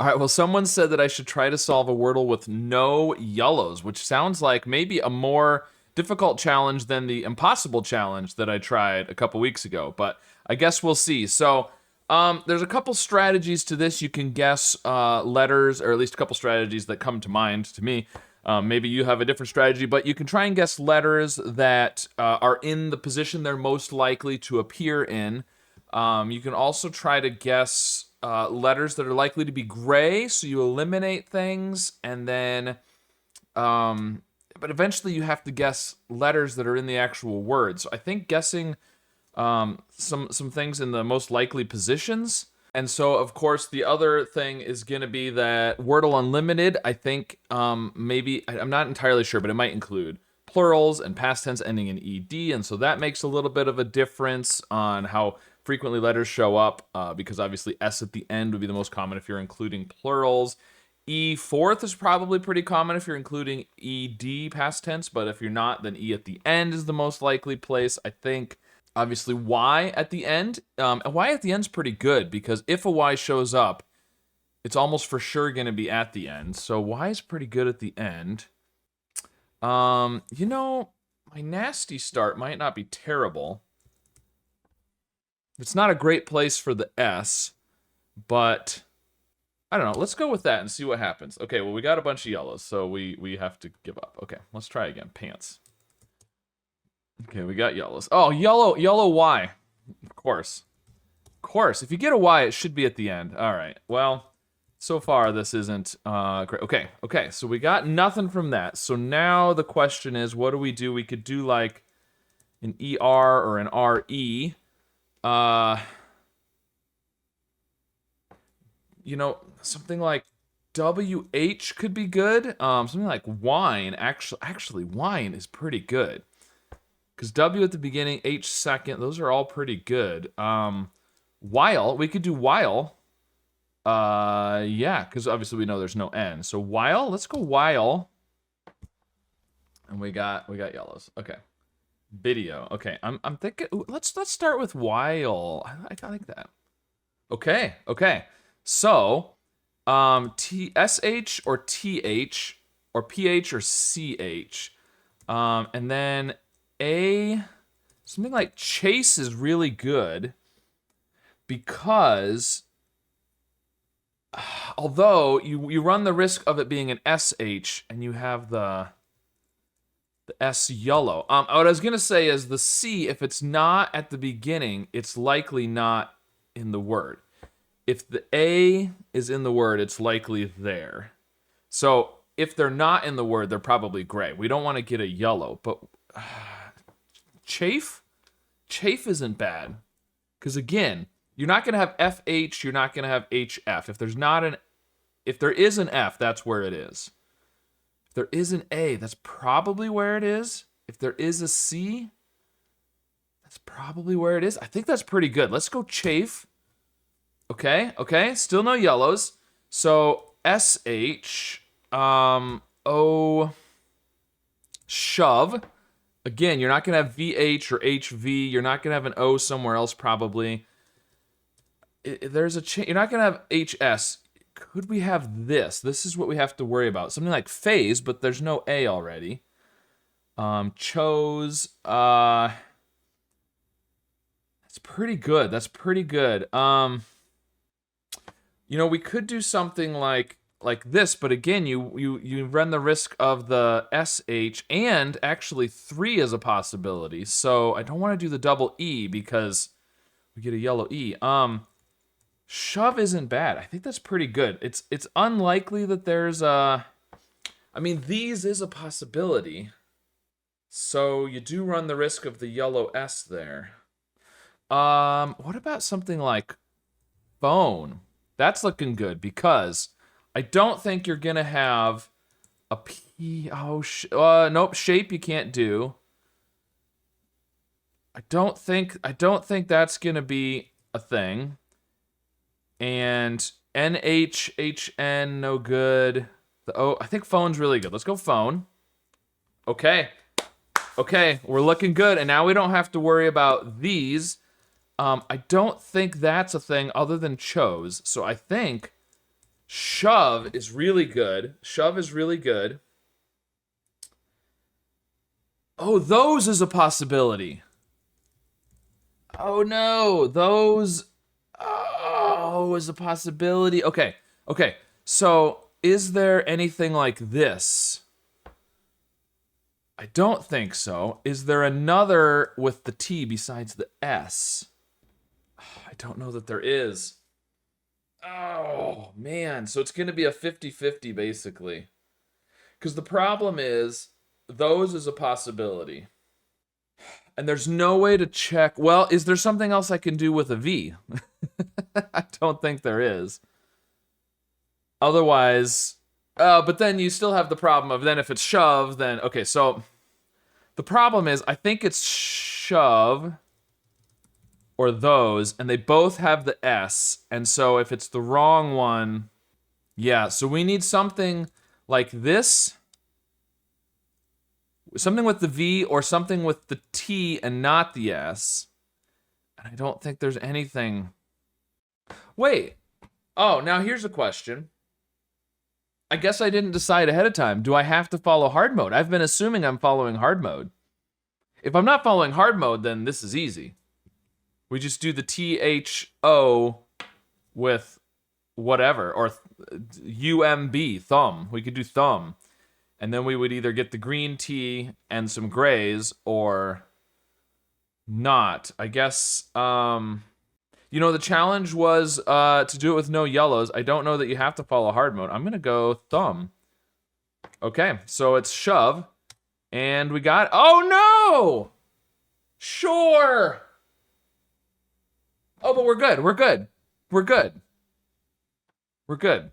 All right, well, someone said that I should try to solve a Wordle with no yellows, which sounds like maybe a more difficult challenge than the impossible challenge that I tried a couple weeks ago, but I guess we'll see. So, there's a couple strategies to this. You can guess letters, or at least a couple strategies that come to mind to me. Maybe you have a different strategy, but you can try and guess letters that are in the position they're most likely to appear in. You can also try to guess letters that are likely to be gray, so you eliminate things, and then, but eventually you have to guess letters that are in the actual word. So I think guessing some things in the most likely positions. And so, of course, the other thing is going to be that Wordle Unlimited, I think maybe, I'm not entirely sure, but it might include plurals and past tense ending in ed, and so that makes a little bit of a difference on how frequently letters show up, because obviously S at the end would be the most common if you're including plurals. E fourth is probably pretty common if you're including ed past tense, but if you're not, then E at the end is the most likely place, I think. Obviously, Y at the end. A Y at the end's pretty good because if a Y shows up, it's almost for sure going to be at the end. So Y is pretty good at the end. You know, my nasty start might not be terrible. It's not a great place for the S, but I don't know. Let's go with that and see what happens. Okay, well, we got a bunch of yellows, so we have to give up. Okay, let's try again. Pants. Okay, we got yellows. Oh, yellow Y. Of course. Of course. If you get a Y, it should be at the end. All right. Well, so far this isn't great. Okay. So we got nothing from that. So now the question is, what do? We could do like an ER or an RE. You know, something like WH could be good. Something like wine. Actually, wine is pretty good. Because W at the beginning, H second, those are all pretty good. While, we could do while. Yeah, because obviously we know there's no N. So while, let's go while. And we got yellows. Okay. Video. Okay, I'm thinking. Ooh, let's start with while. I like that. Okay. So, SH or TH or PH or CH, and then something like chase is really good because although you run the risk of it being an SH and you have the S yellow. What I was gonna say is the C, if it's not at the beginning, it's likely not in the word. If the A is in the word, it's likely there. So if they're not in the word, they're probably gray. We don't want to get a yellow, but chafe isn't bad. Because again, you're not going to have FH, you're not going to have HF. If there is an F, that's where it is. If there is an A, that's probably where it is. If there is a C, that's probably where it is. I think that's pretty good. Let's go chafe. Okay, still no yellows. So SH, O, shove. Again, you're not going to have VH or HV. You're not going to have an O somewhere else probably. There's a you're not going to have HS. Could we have this? This is what we have to worry about. Something like phase, but there's no A already. Chose. That's pretty good. You know, we could do something like this, but again, you run the risk of the SH, and actually 3 is a possibility. So I don't want to do the double E because we get a yellow E. Shove isn't bad. I think that's pretty good. It's unlikely that there's a... I mean, these is a possibility. So you do run the risk of the yellow S there. What about something like phone? That's looking good because I don't think you're gonna have a P. Oh, nope. Shape you can't do. I don't think that's gonna be a thing. And NHHN, no good. The O, I think phone's really good. Let's go phone. Okay, we're looking good, and now we don't have to worry about these. I don't think that's a thing other than chose. So I think shove is really good. Shove is really good. Oh, those is a possibility. Oh no, those is a possibility. Okay. Okay. So, is there anything like this? I don't think so. Is there another with the T besides the S? I don't know that there is. Oh, man. So it's going to be a 50-50 basically. Because the problem is, those is a possibility. And there's no way to check. Well, is there something else I can do with a V? I don't think there is. Otherwise, but then you still have the problem of then if it's shove, then, okay, so the problem is I think it's shove or those, and they both have the S, and so if it's the wrong one, yeah, so we need something like this, something with the V or something with the T and not the S, and I don't think there's anything. Wait, oh, now here's a question. I guess I didn't decide ahead of time. Do I have to follow hard mode? I've been assuming I'm following hard mode. If I'm not following hard mode, then this is easy. We just do the THO with whatever, or UMB, thumb. We could do thumb. And then we would either get the green T and some grays, or not. I guess, you know, the challenge was to do it with no yellows. I don't know that you have to follow hard mode. I'm gonna go thumb. Okay, so it's shove. And we got, oh no! Sure! Oh, but we're good, we're good. We're good. We're good.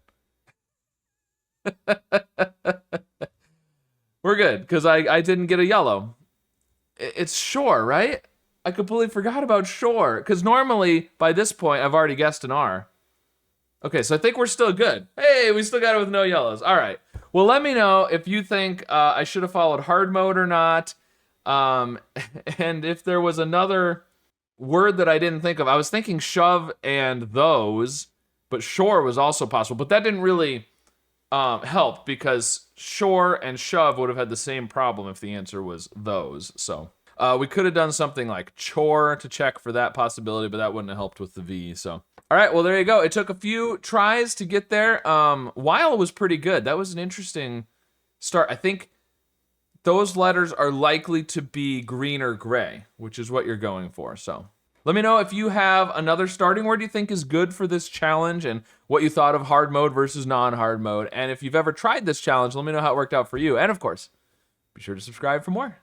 We're good, because I didn't get a yellow. It's sure, right? I completely forgot about sure, because normally, by this point, I've already guessed an R. Okay, so I think we're still good. Hey, we still got it with no yellows. All right. Well, let me know if you think I should have followed hard mode or not. And if there was another word that I didn't think of. I was thinking shove and those, but sure was also possible. But that didn't really help, because sure and shove would have had the same problem if the answer was those. So we could have done something like chore to check for that possibility, but that wouldn't have helped with the V. So, all right, well, there you go. It took a few tries to get there. While was pretty good. That was an interesting start. I think those letters are likely to be green or gray, which is what you're going for. So let me know if you have another starting word you think is good for this challenge and what you thought of hard mode versus non-hard mode. And if you've ever tried this challenge, let me know how it worked out for you. And of course, be sure to subscribe for more.